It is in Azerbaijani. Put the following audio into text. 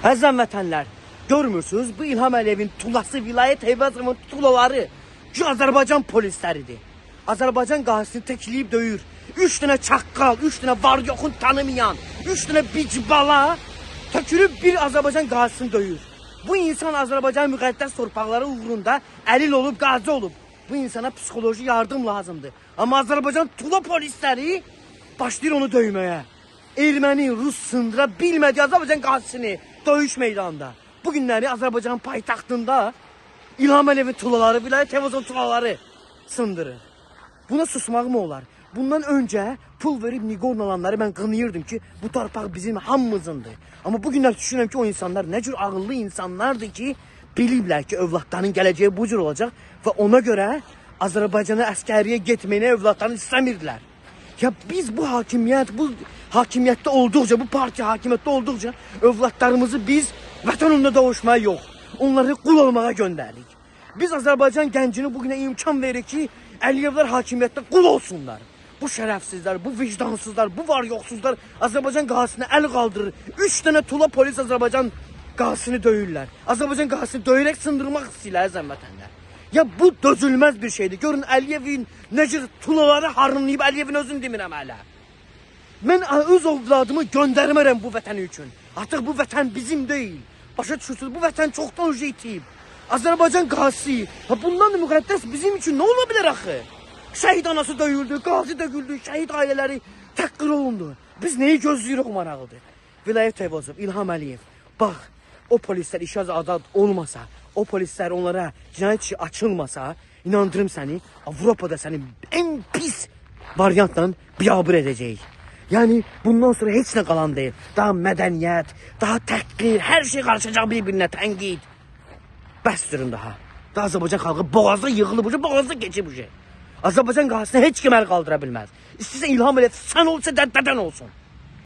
Əzəm vətənlər, görmürsünüz bu İlham Əliyevin tulası, vilayət Eyvazovun tulaları ki, Azərbaycan polisləridir. Azərbaycan qazisini təkləyib döyür. 3 dənə çaqqal, 3 dənə var yoxun tanımayan, 3 dənə bicbala tökülüb bir Azərbaycan qazisini döyür. Bu insan Azərbaycan müqəddəs torpaqları uğrunda əlil olub, qazi olub. Bu insana psixoloji yardım lazımdır. Amma Azərbaycan tula polisləri başlayır onu döyməyə. Erməni, Rus sındıra bilmədiyi Azərbaycan qazisini döyüş meydanında. Bugünləri Azərbaycan paytaxtında İlham Əliyevin tulaları, vilayət Eyvazovun tulaları sındırır. Buna susmaq mı olar? Bundan öncə pul verib Niqorn alanları mən qınıyırdım ki, bu torpaq bizim hamımızındır. Amma bugünlər düşünürəm ki, o insanlar nə cür ağıllı insanlardır ki, biliblər ki, övladların gələcəyi bu cür olacaq və ona görə Azərbaycana əskəriyə getməyini övladlarını istəmirdilər. Ya biz bu hakimiyyətdə olduqca, bu partiya hakimiyyətdə olduqca övladlarımızı biz vətən uğrunda doğuşmaya yox, onları qul olmağa göndərdik. Biz Azərbaycan gəncini bugünə imkan veririk ki, Əliyevlər hakimiyyətdə qul olsunlar. Bu şərəfsizlər, bu vicdansızlar, bu var yoxsuzlar Azərbaycan qazisine əl qaldırır. 3 dənə tula polis Azərbaycan qazisini döyürlər. Azərbaycan qazisini döyərək sındırmaq istəyirlər əzəm vətənlər. Ya bu dözülməz bir şeydir. Görün Əliyevin necə tulaları harınlayıb, Əliyevin özünü demirəm hələ. Mən öz ovladımı göndərmərəm bu vətən üçün. Artıq bu vətən bizim deyil. Başa düşürsünüz, bu vətən çoxdan önce itib. Azərbaycan qazisi, bundan da müqəddəs bizim üçün nə ola bilər axı? Şəhid anası döyüldü, qazi döyüldü, şəhid ailələri təhqir olundu. Biz neyi gözləyirik maraqlıdır? Vilayət Eyvazov, İlham Əliyev, bax, o polislər işə azad olmasa, o polislər onlara cinayət işi açılmasa, inandırım səni, Avropada səni ən pis variantla biabır edəcək. Yani bundan sonra heç nə qalan deyil. Daha mədəniyyət, daha təhqir, hər şey qarışacaq bir-birinə, tənqid. Bəs durun daha. Daha Azərbaycan xalqı boğazda yığılıb, boğazda geçib. Azərbaycan qazisini heç kim əl qaldıra bilməz. İstəyirsən İlham Əliyev sən olsa dədən olsun.